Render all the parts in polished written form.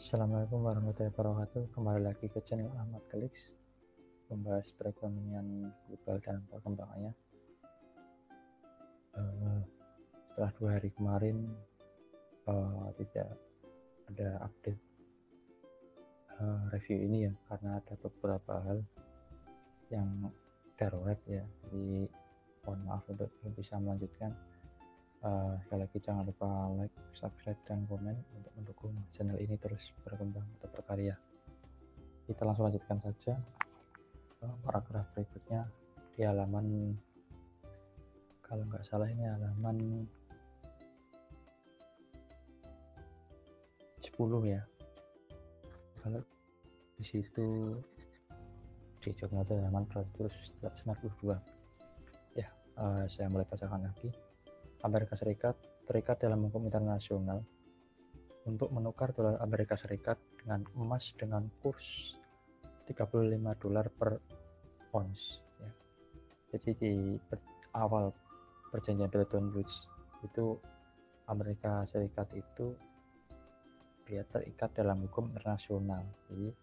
Assalamualaikum warahmatullahi wabarakatuh. Kembali lagi ke channel Ahmad Kalix, membahas perekonomian global dan perkembangannya. Setelah 2 hari kemarin tidak ada update review ini ya, karena ada beberapa hal yang darurat ya. Jadi mohon maaf untuk belum bisa melanjutkan. Sekali lagi jangan lupa like, subscribe, dan komen untuk mendukung channel ini terus berkembang atau berkarya. Kita langsung lanjutkan saja paragraf berikutnya di halaman, kalau nggak salah ini halaman 10 ya. Kalau di situ di jurnal halaman 292 ya. Saya mulai bacakan lagi. Amerika Serikat terikat dalam hukum internasional untuk menukar dolar Amerika Serikat dengan emas dengan kurs $35 per ons ya. Jadi di awal perjanjian Bretton Woods itu Amerika Serikat itu dia terikat dalam hukum internasional. Jadi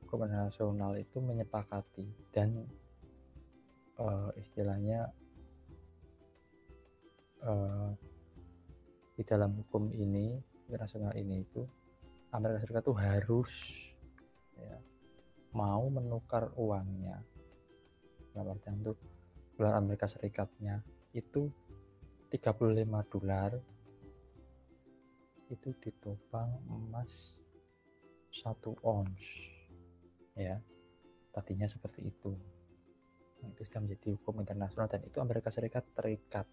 hukum internasional itu menyepakati dan istilahnya di dalam hukum ini internasional ini itu Amerika Serikat itu harus ya, mau menukar uangnya, dalam artian itu dolar Amerika Serikatnya itu $35 itu ditopang emas 1 ons ya, tadinya seperti itu. Itu sudah menjadi hukum internasional dan itu Amerika Serikat terikat.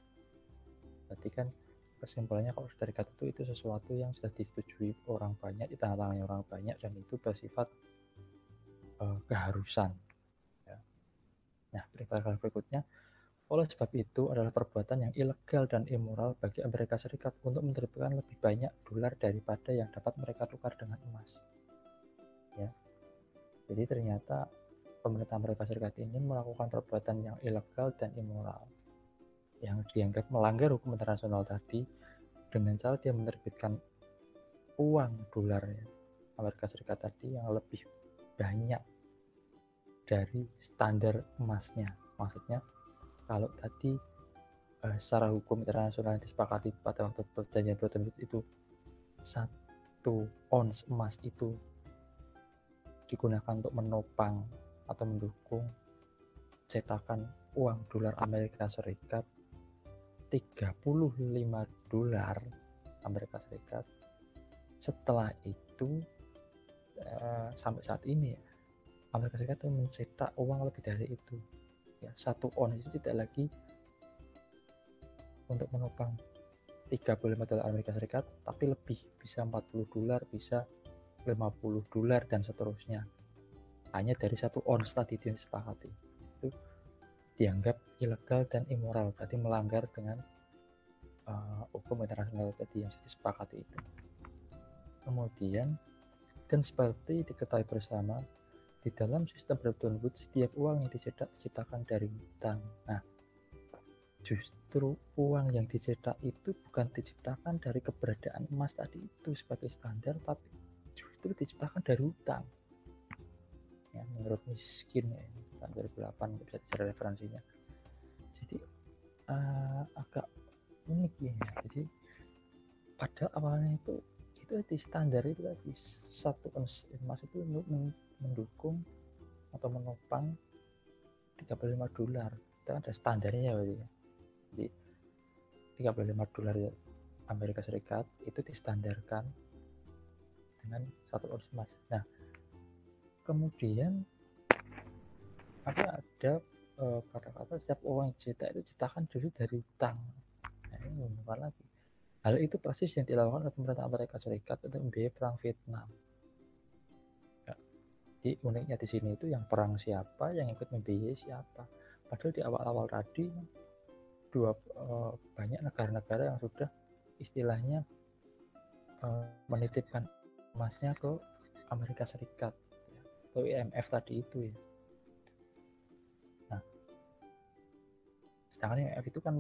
Berarti kan kesimpulannya kalau sudah terikat itu sesuatu yang sudah disetujui orang banyak, ditandatangani orang banyak, dan itu bersifat keharusan ya. Nah, paragraf berikutnya, oleh sebab itu adalah perbuatan yang ilegal dan immoral bagi Amerika Serikat untuk menerbitkan lebih banyak dolar daripada yang dapat mereka tukar dengan emas ya. Jadi ternyata pemerintah Amerika Serikat ini melakukan perbuatan yang ilegal dan immoral yang dianggap melanggar hukum internasional tadi dengan cara dia menerbitkan uang dolar Amerika Serikat tadi yang lebih banyak dari standar emasnya. Maksudnya kalau tadi secara hukum internasional yang disepakati pada waktu perjanjian Bretton Woods itu 1 ons emas itu digunakan untuk menopang atau mendukung cetakan uang dolar Amerika Serikat $35 Amerika Serikat. Setelah itu sampai saat ini ya, Amerika Serikat itu mencetak uang lebih dari itu ya. 1 ons itu tidak lagi untuk menopang $35 Amerika Serikat, tapi lebih, bisa $40, bisa $50 dan seterusnya, hanya dari 1 ons tadi yang disepakati. Itu dianggap ilegal dan immoral, berarti melanggar dengan hukum internasional tadi yang disepakati itu. Kemudian, dan seperti diketahui bersama, di dalam sistem Bretton Woods setiap uang yang dicetak diciptakan dari hutang. Nah, justru uang yang dicetak itu bukan diciptakan dari keberadaan emas tadi itu sebagai standar, tapi justru diciptakan dari hutang ya, menurut Miskin ya, tahun 2008 bisa dicari referensinya. Jadi agak unik ya. Jadi pada awalnya itu di standar itu tadi 1 ons emas itu untuk mendukung atau menopang $35. Itu ada standarnya berarti ya. Jadi $35 Amerika Serikat itu distandarkan dengan 1 ons emas. Nah, kemudian ada kata-kata setiap uang cetak itu diciptakan dulu dari hutang. Nah, ini bukan lagi. Hal itu persis yang dilakukan oleh pemerintah Amerika Serikat untuk membiayai perang Vietnam. Ya, jadi uniknya di sini itu yang perang siapa, yang ikut membiayai siapa. Padahal di awal-awal tadi banyak negara-negara yang sudah istilahnya menitipkan emasnya ke Amerika Serikat ya, atau IMF tadi itu ya. Nah, sedangkan IMF itu kan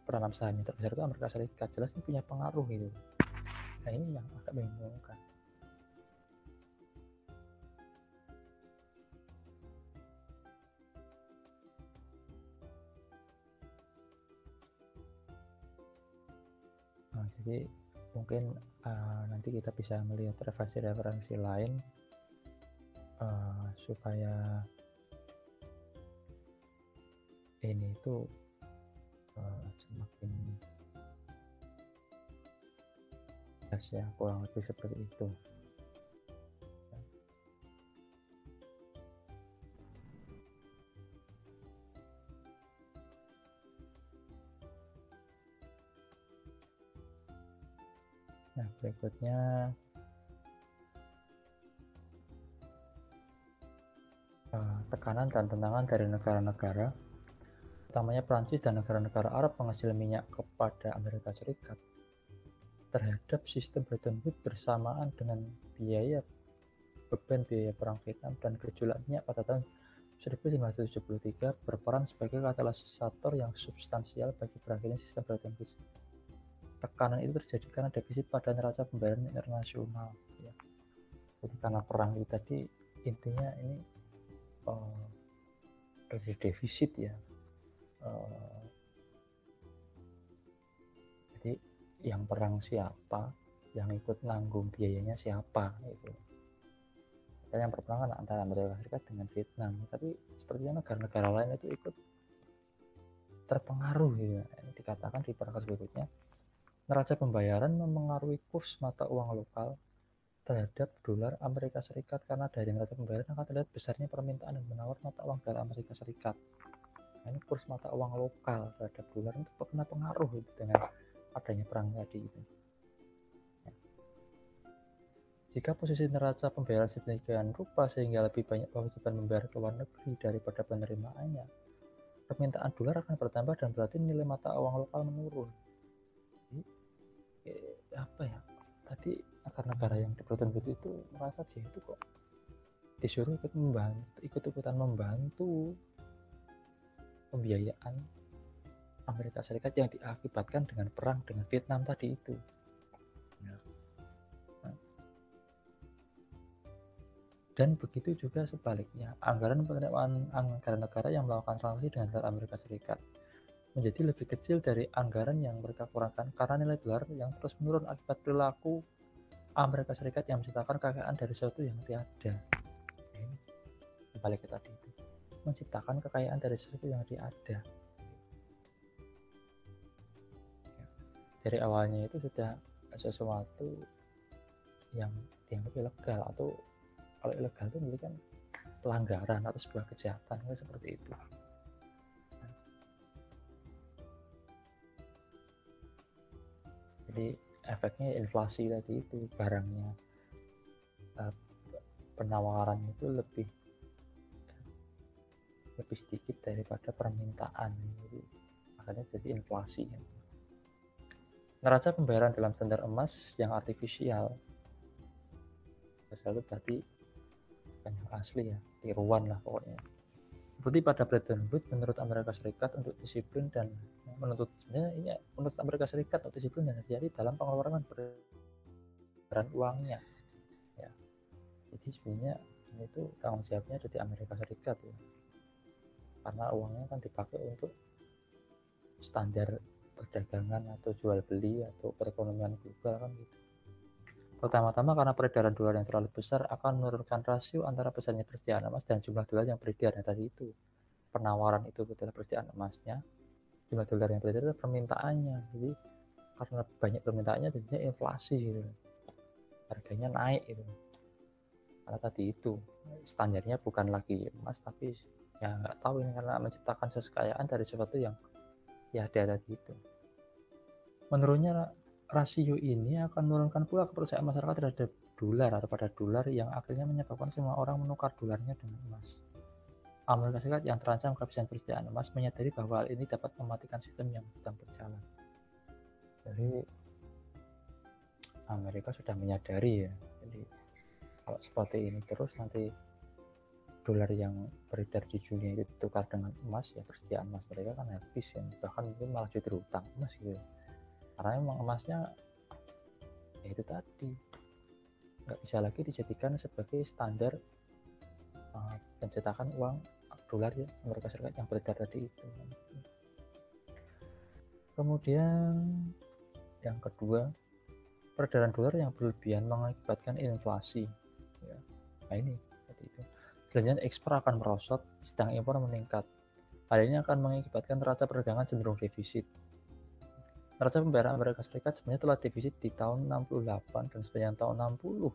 penanam saham yang terbesar itu Amerika Serikat, jelas ini punya pengaruh gitu. Nah ini yang agak membingungkan. Nah, jadi mungkin nanti kita bisa melihat referensi-referensi lain supaya ini itu semakin jelas ya, kurang lebih seperti itu. Nah, berikutnya tekanan dan tantangan dari negara-negara, utamanya Prancis dan negara-negara Arab penghasil minyak kepada Amerika Serikat terhadap sistem Bretton Woods bersamaan dengan beban biaya perang Vietnam dan gejolak minyak pada tahun 1973 berperan sebagai katalisator yang substansial bagi berakhirnya sistem Bretton Woods. Tekanan itu terjadi karena defisit pada neraca pembayaran internasional. Ya. Jadi karena perang itu tadi, intinya ini terjadi defisit ya. Jadi yang perang siapa, yang ikut nanggung biayanya siapa itu. Dan yang berperang kan antara Amerika Serikat dengan Vietnam, tapi sepertinya negara-negara lain itu ikut terpengaruh ya. Ini dikatakan di paragraf berikutnya, neraca pembayaran memengaruhi kurs mata uang lokal terhadap dolar Amerika Serikat karena dari neraca pembayaran akan terlihat besarnya permintaan dan menawar mata uang dolar Amerika Serikat. Nah, ini kurs mata uang lokal terhadap dolar itu kena pengaruh itu dengan adanya perang tadi itu. Ya. Jika posisi neraca pembayaran sedemikian rupa sehingga lebih banyak kewajiban membayar ke luar negeri daripada penerimaannya, permintaan dolar akan bertambah dan berarti nilai mata uang lokal menurun. Jadi, apa ya? Tadi negara-negara yang di Bretton Woods itu merasa dia itu kok disuruh ikut-ikutan membantu pembiayaan Amerika Serikat yang diakibatkan dengan perang dengan Vietnam tadi itu. Ya. Nah. Dan begitu juga sebaliknya, anggaran penerimaan anggaran negara yang melakukan transaksi dengan dolar Amerika Serikat menjadi lebih kecil dari anggaran yang mereka kurangkan karena nilai dolar yang terus menurun akibat perilaku Amerika Serikat yang menciptakan kekayaan dari sesuatu yang tiada. Kembali ke tadi itu, menciptakan kekayaan dari sesuatu yang tiada. Dari awalnya itu sudah sesuatu yang dianggap ilegal, atau kalau ilegal itu berarti kan pelanggaran atau sebuah kejahatan, seperti itu. Jadi efeknya inflasi tadi itu, barangnya penawaran itu lebih sedikit daripada permintaan, jadi makanya jadi inflasi. Neraca pembayaran dalam standar emas yang artifisial, itu berarti bukan yang asli ya, tiruan lah pokoknya. Seperti pada Bretton Woods, menurut Amerika Serikat untuk disiplin dan menurut Amerika Serikat untuk disiplin dan hati-hati dalam pengeluaran pembayaran uangnya. Ya. Jadi sebenarnya ini itu tanggung jawabnya ada di Amerika Serikat ya. Karena uangnya kan dipakai untuk standar perdagangan atau jual beli atau perekonomian global kan gitu. Pertama-tama karena peredaran dolar yang terlalu besar akan menurunkan rasio antara besarnya persediaan emas dan jumlah dolar yang beredar. Nah, tadi itu penawaran itu adalah persediaan emasnya, jumlah dolar yang beredar itu permintaannya. Jadi karena banyak permintaannya jadinya inflasi gitu, harganya naik gitu. Karena tadi itu standarnya bukan lagi emas, tapi ya nggak tahu ini karena menciptakan kekayaan dari sesuatu yang ya ada tadi itu. Menurunnya rasio ini akan menurunkan pula kepercayaan masyarakat terhadap dolar atau pada dolar yang akhirnya menyebabkan semua orang menukar dolarnya dengan emas. Amerika Serikat yang terancam kehabisan persediaan emas menyadari bahwa hal ini dapat mematikan sistem yang sedang berjalan. Jadi Amerika sudah menyadari ya. Jadi kalau seperti ini terus nanti dolar yang beredar di dunia itu ditukar dengan emas, ya persediaan emas mereka kan habis ya, bahkan mungkin malah justru utang emas gitu ya. Karena emang emasnya ya itu tadi nggak bisa lagi dijadikan sebagai standar pencetakan uang dolar ya Amerika Serikat yang beredar tadi itu. Kemudian yang kedua, peredaran dolar yang berlebihan mengakibatkan inflasi ya. Nah ini seperti itu. Selanjutnya ekspor akan merosot sedang impor meningkat. Hal ini akan mengakibatkan neraca perdagangan cenderung defisit. Neraca pembayaran Amerika Serikat sebenarnya telah defisit di tahun 68 dan sepanjang tahun 60.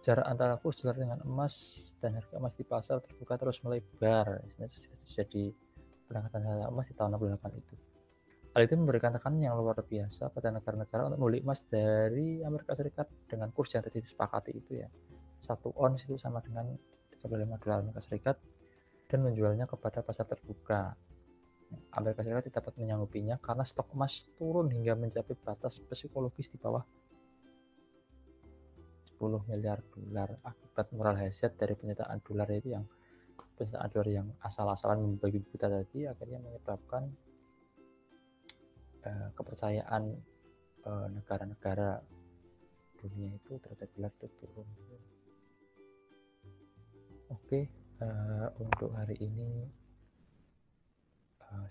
Jarak antara kurs dolar dengan emas dan harga emas di pasar terbuka terus melebar. Sebenarnya terjadi peningkatan harga emas di tahun 68 itu. Hal itu memberikan tekanan yang luar biasa pada negara-negara untuk membeli emas dari Amerika Serikat dengan kurs yang tadi disepakati itu ya. 1 ons itu sama dengan 35 dolar Amerika Serikat dan menjualnya kepada pasar terbuka. Amerika Serikat tidak dapat menyanggupinya karena stok emas turun hingga mencapai batas psikologis di bawah 10 miliar dolar akibat moral hazard dari penyetaan dolar itu yang asal-asalan membagi buta tadi akhirnya menyebabkan kepercayaan negara-negara dunia itu terhadap dolar itu turun. Oke, untuk hari ini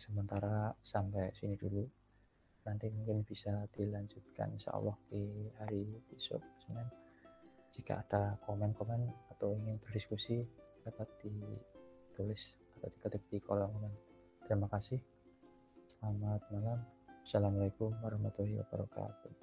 sementara sampai sini dulu. Nanti mungkin bisa dilanjutkan insya Allah di hari besok Senin. Jika ada komen-komen atau ingin berdiskusi dapat ditulis atau diketik di kolom komen. Terima kasih. Selamat malam. Assalamualaikum warahmatullahi wabarakatuh.